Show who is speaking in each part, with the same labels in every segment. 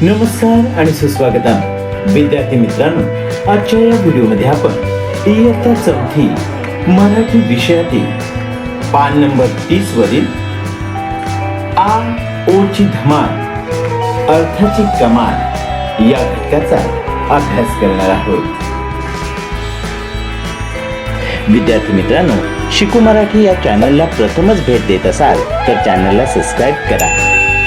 Speaker 1: नमस्कार आणि सुस्वागतम विद्यार्थी मित्रांनो, आजच्या या व्हिडिओमध्ये आपण इयत्ता चौथी मराठी विषयातील पान नंबर 30 वरील आ ओ ची धमाल अर्थाची कमाल या घटकाचा अभ्यास करणार आहोत. विद्यार्थी मित्रांनो, शिकू मराठी या चॅनलला प्रथमच भेट देत असाल तर चॅनलला सबस्क्राईब करा.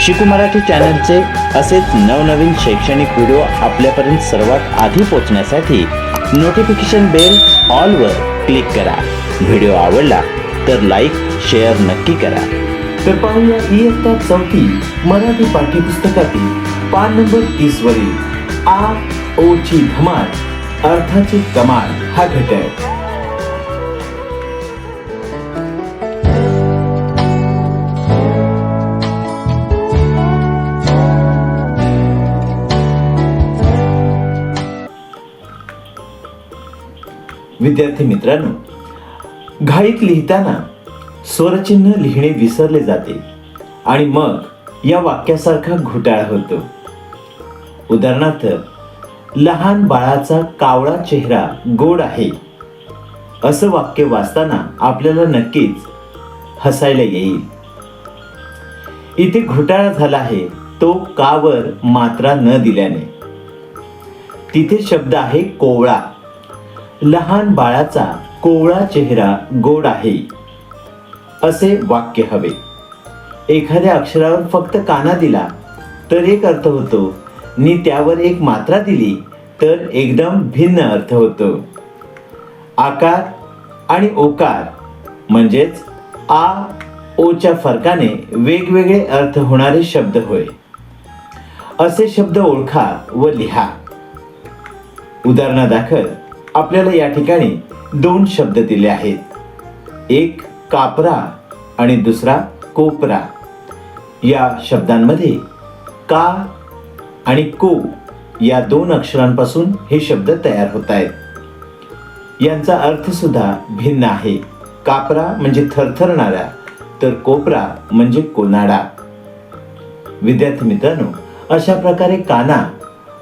Speaker 1: शिकू मराठी चॅनलचे असेच नवनवीन शैक्षणिक व्हिडिओ आपल्यापर्यंत सर्वात आधी पोहोचण्यासाठी नोटिफिकेशन बेल ऑल वर क्लिक करा. व्हिडिओ आवडला तर लाईक शेअर नक्की करा. तर पाहूया इयत्ता चौथी मराठी पाठ्यपुस्तकातील पान नंबर 30 वरील आ ओ ची धमाल अर्थाची कमाल हा घटक. विद्यार्थी मित्रांनो, घाईत लिहिताना स्वरचिन्ह लिहिणे विसरले जाते आणि मग या वाक्यासारखा घोटाळा होतो. उदाहरणार्थ, लहान बाळाचा कावळा चेहरा गोड आहे असं वाक्य वाचताना आपल्याला नक्कीच हसायला येईल. इथे घोटाळा झाला आहे तो का वर मात्रा न दिल्याने. तिथे शब्द आहे कोवळा. लहान बाळाचा कोवळा चेहरा गोड आहे असे वाक्य हवे. एखाद्या अक्षरावर फक्त काना दिला तर एक अर्थ होतो आणि त्यावर एक मात्रा दिली तर एकदम भिन्न अर्थ होतो. आकार आणि ओकार म्हणजेच आ ओच्या फरकाने वेगवेगळे अर्थ होणारे शब्द होय. असे शब्द ओळखा व लिहा. उदाहरणादाखल आपल्याला या ठिकाणी दोन शब्द दिले आहेत. एक कापरा आणि दुसरा कोपरा. या शब्दांमध्ये का आणि को या दोन अक्षरांपासून हे शब्द तयार होत आहेत. यांचा अर्थ सुद्धा भिन्न आहे. कापरा म्हणजे थरथरणारा तर कोपरा म्हणजे कोनाडा. विद्यार्थी मित्रांनो, अशा प्रकारे काना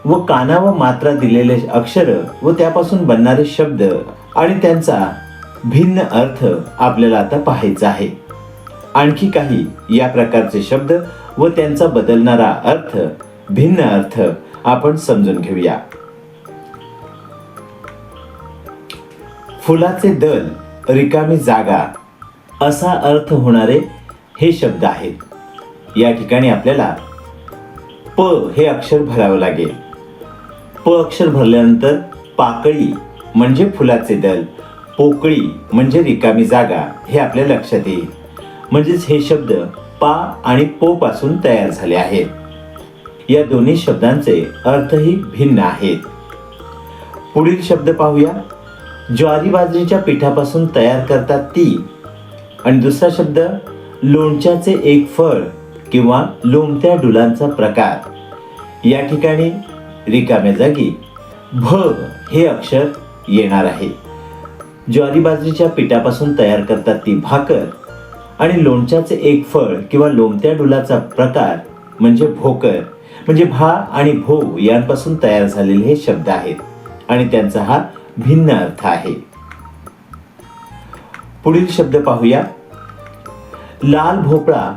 Speaker 1: व मात्रा दिलेले अक्षर व त्यापासून बनणारे शब्द आणि त्यांचा भिन्न अर्थ आपल्याला आता पाहायचा आहे. आणखी काही या प्रकारचे शब्द व त्यांचा बदलणारा अर्थ, भिन्न अर्थ आपण समजून घेऊया. फुलाचे दल, रिकामी जागा असा अर्थ होणारे हे शब्द आहेत. या ठिकाणी आपल्याला प हे अक्षर भरावं लागेल. प अक्षर भरल्यानंतर पाकळी म्हणजे फुलाचे दल, पोकळी म्हणजे रिकामी जागा हे आपल्या लक्षात येईल. म्हणजेच हे शब्द पा आणि पो पासून तयार झाले आहेत. या दोन्ही शब्दांचे अर्थही भिन्न आहेत. पुढील शब्द पाहूया. ज्वारी बाजरीच्या पिठापासून तयार करतात ती. आणि दुसरा शब्द लोणच्याचे एक फळ किंवा लोमत्या डुलांचा प्रकार. या ठिकाणी रिकाम्या जागी भ हे अक्षर येणार आहे. ज्वारी बाजरीच्या पिठापासून तयार करतात ती भाकर आणि लोणच्याचे एक फळ किंवा लोमत्या डुलाचा प्रकार म्हणजे भोकर. म्हणजे भा आणि भो यांपासून तयार झालेले हे शब्द आहेत आणि त्यांचा हा भिन्न अर्थ आहे. पुढील शब्द पाहूया. लाल भोपळा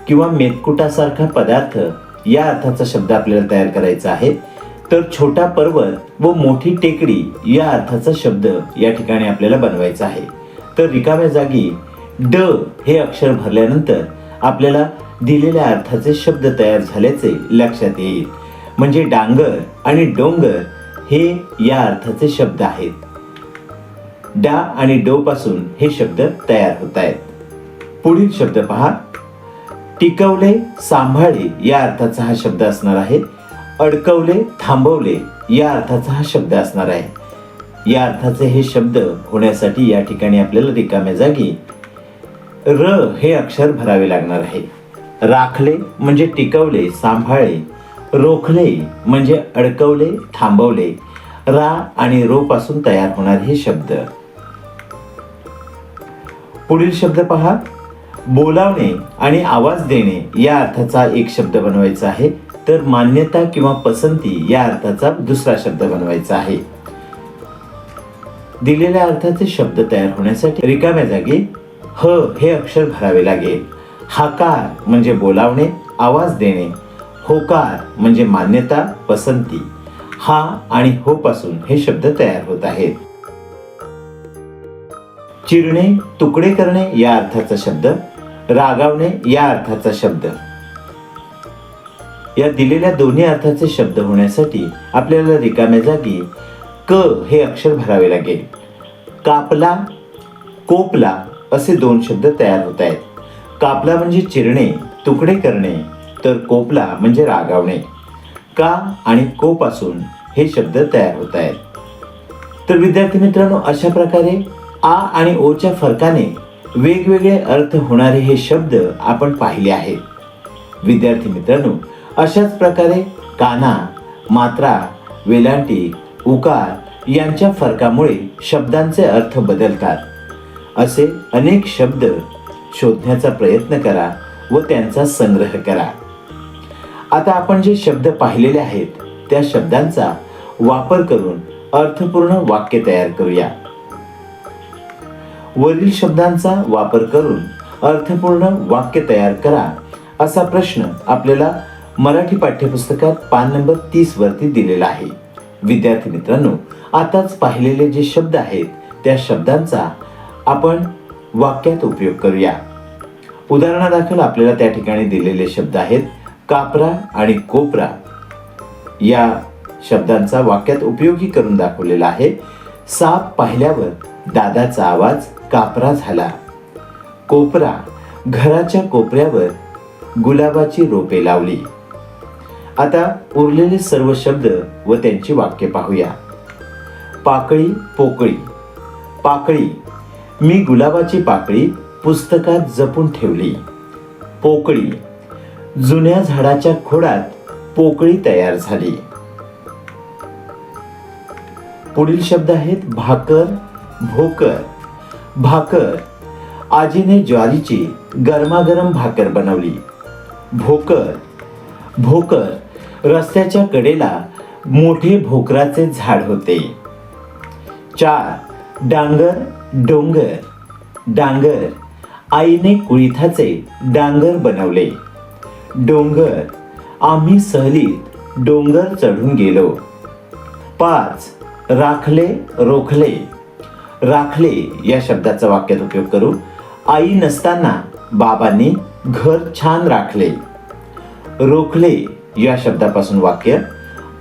Speaker 1: किंवा मेतकुटासारखा पदार्थ या अर्थाचा शब्द आपल्याला तयार करायचा आहे. तर छोटा पर्वत व मोठी टेकडी या अर्थाचा शब्द या ठिकाणी आपल्याला बनवायचा आहे. तर रिकाम्या जागी ड हे अक्षर भरल्यानंतर आपल्याला दिलेल्या अर्थाचे शब्द तयार झाल्याचे लक्षात येईल. म्हणजे डांगर आणि डोंगर हे या अर्थाचे शब्द आहेत. डा आणि डो पासून हे शब्द तयार होत आहेत. पुढील शब्द पहा. टिकवले, सांभाळले या अर्थाचा हा शब्द असणार आहे. अडकवले, थांबवले या अर्थाचा हा शब्द असणार आहे. या अर्थाचे हे शब्द होण्यासाठी या ठिकाणी आपल्याला रिकाम्या जागी र हे अक्षर भरावे लागणार आहे. राखले म्हणजे टिकवले, सांभाळले. रोखले म्हणजे अडकवले, थांबवले. रा आणि रो पासून तयार होणारे हे शब्द. पुढील शब्द पहा. बोलावणे आणि आवाज देणे या अर्थाचा एक शब्द बनवायचा आहे. तर मान्यता किंवा पसंती या अर्थाचा दुसरा शब्द बनवायचा आहे. दिलेल्या अर्थाचे शब्द तयार होण्यासाठी रिकाम्या जागी ह हे अक्षर भरावे लागेल. हाकार म्हणजे बोलावणे, आवाज देणे. होकार म्हणजे मान्यता, पसंती. हा आणि हो पासून हे शब्द तयार होत आहेत. चिरणे, तुकडे करणे या अर्थाचा शब्द, रागावणे या अर्थाचा शब्द. या दिलेल्या दोन्ही अर्थाचे शब्द होण्यासाठी आपल्याला रिकाम्या जागी क हे अक्षर भरावे लागेल. कापला, कोपला असे दोन शब्द तयार होत आहेत. कापला म्हणजे चिरणे, तुकडे करणे, तर कोपला म्हणजे रागावणे. का आणि को पासून हे शब्द तयार होत आहेत. तर विद्यार्थी मित्रांनो, अशा प्रकारे आ आणि ओ च्या फरकाने वेगवेगळे अर्थ होणारे हे शब्द आपण पाहिले आहेत. विद्यार्थी मित्रांनो, अशाच प्रकारे काना, मात्रा, वेलांटी, उकार यांच्या फरकामुळे शब्दांचे अर्थ बदलतात. असे अनेक शब्द शोधण्याचा प्रयत्न करा व त्यांचा संग्रह करा. आता आपण जे शब्द पाहिलेले आहेत त्या शब्दांचा वापर करून अर्थपूर्ण वाक्य तयार करूया. वरील शब्दांचा वापर करून अर्थपूर्ण वाक्य तयार करा असा प्रश्न आपल्याला मराठी पाठ्यपुस्तकात पान नंबर 30 वरती दिलेला आहे. विद्यार्थी मित्रांनो, आताच पाहिलेले जे शब्द आहेत त्या शब्दांचा आपण वाक्यात उपयोग करूया. उदाहरणादाखल आपल्याला त्या ठिकाणी दिलेले शब्द आहेत कापरा आणि कोपरा. या शब्दांचा वाक्यात उपयोगी करून दाखवलेला आहे. साप पाहिल्यावर दादाचा आवाज कापरा झाला. कोपरा, घराच्या कोपऱ्यावर गुलाबाची रोपे लावली. आता उरलेले सर्व शब्द व त्यांची वाक्य पाहूया. पाकळी, पोकळी. पाकळी, मी गुलाबाची पाकळी पुस्तकात जपून ठेवली. पोकळी, जुन्या झाडाच्या खोडात पोकळी तयार झाली. पुढील शब्द आहेत भाकर, भोकर. भाकर, आजीने ज्वारीची गरमागरम भाकर बनवली. भोकर, भोकर, रस्त्याच्या कडेला मोठे भोकराचे झाड होते. 4. डांगर, डोंगर. डांगर, आईने कुळिथाचे डांगर बनवले. डोंगर, आम्ही सहलीत डोंगर चढून गेलो. 5. राखले, रोखले. राखले या शब्दाचा वाक्यात उपयोग करू. आई नसताना बाबांनी घर छान राखले. रोखले या शब्दापासून वाक्य,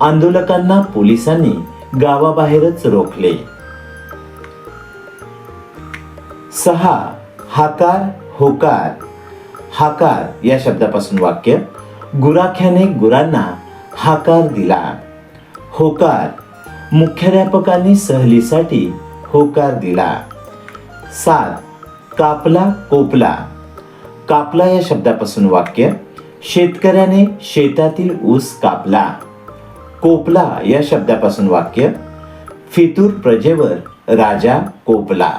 Speaker 1: आंदोलकांना पोलिसांनी गावाबाहेरच रोखले. 6. हाकार, होकार. हाकार या शब्दापासून वाक्य, गुराख्याने गुरांना हाकार दिला. होकार, मुख्याध्यापकांनी सहलीसाठी होकार दिला. 7. कापला, कोपला. कापला या शब्दापासून वाक्य, शेतकऱ्याने शेतातील ऊस कापला. कोपला या शब्दापासून वाक्य, फितूर प्रजेवर राजा कोपला.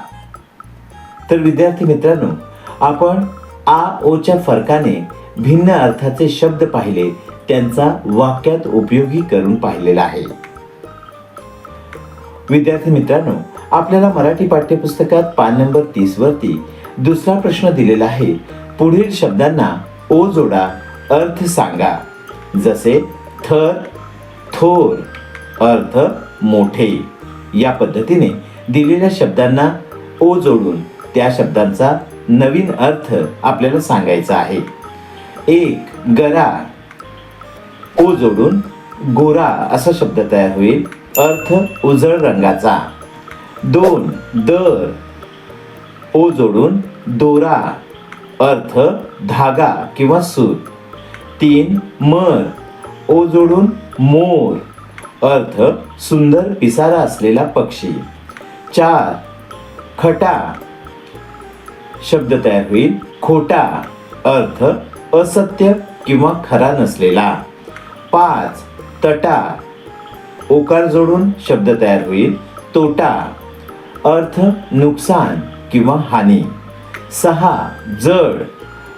Speaker 1: तर विद्यार्थी मित्रांनो, आपण आ ओ च्या फरकाने भिन्न अर्थाचे शब्द पाहिले, त्यांचा वाक्यात उपयोगी करून पाहिलेला आहे. विद्यार्थी मित्रांनो, आपल्याला मराठी पाठ्यपुस्तकात पान नंबर 30 वरती दुसरा प्रश्न दिलेला आहे. पुढील शब्दांना ओ जोडा, अर्थ सांगा. जसे थर, थोर, अर्थ मोठे. या पद्धतीने दिलेल्या शब्दांना ओ जोडून त्या शब्दांचा नवीन अर्थ आपल्याला सांगायचा आहे. 1. गरा, ओ जोडून गोरा असा शब्द तयार होईल. अर्थ उजळ रंगाचा. 2. दर, ओ जोडून दोरा. अर्थ धागा किंवा सूत. 3. मर, ओ जोडून मोर. अर्थ सुंदर पिसारा असलेला पक्षी. 4. खटा, शब्द तयार होईल खोटा. अर्थ असत्य किंवा खरा नसलेला. 5. तटा, ओकार जोडून शब्द तयार होईल तोटा. अर्थ नुकसान किंवा हानी. 6. जड,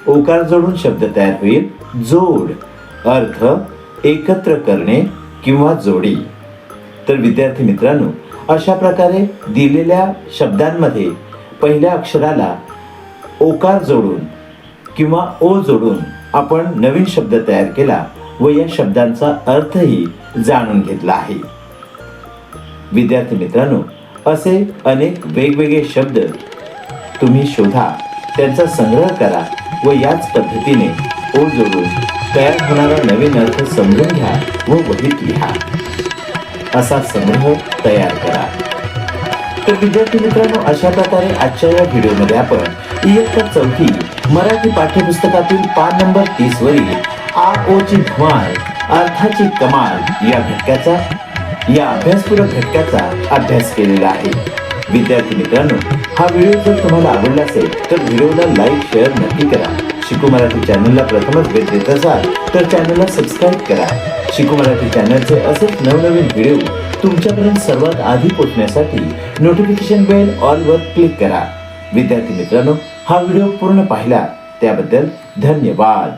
Speaker 1: ओकार जोडून शब्द तयार होईल जोड. अर्थ एकत्र करणे किंवा जोडी. तर विद्यार्थी मित्रांनो, अशा प्रकारे दिलेल्या शब्दांमध्ये पहिल्या अक्षराला ओकार जोडून किंवा ओ जोडून आपण नवीन शब्द तयार केला व या शब्दांचा अर्थही जाणून घेतला आहे. विद्यार्थी मित्रांनो, असे अनेक वेगवेगळे शब्द तुम्ही शोधा, त्यांचा संग्रह करा व याच पद्धतीने ओ जोडून तयार होणारा नवीन अर्थ समजून घ्या व वहीत लिहा. असा संग्रह तयार करा. तर विद्यार्थी मित्रांनो, अशा प्रकारे आजच्या या व्हिडिओमध्ये आपण इयत्ता 4थी मराठी पाठ्यपुस्तकातील पान नंबर 30 वरील आ ओ ची धमाल अर्थाची कमाल या घटकाचा या अभ्यासपूरक घटकाचा अभ्यास केलेला आहे. विद्यार्थी मित्रांनो, हा व्हिडिओ जर तुम्हाला आवडला असेल तर व्हिडिओला लाईक शेअर नक्की करा. शिकू मराठी चॅनलला प्रथमच भेट देत असाल तर चॅनलला सबस्क्राईब करा. शिकू मराठी चॅनलचे असेच नवनवीन व्हिडिओ तुमच्यापर्यंत सर्वात आधी पोहोचण्यासाठी नोटिफिकेशन बेल ऑल वर क्लिक करा. विद्यार्थी मित्रांनो, हा व्हिडिओ पूर्ण पाहिला त्याबद्दल धन्यवाद.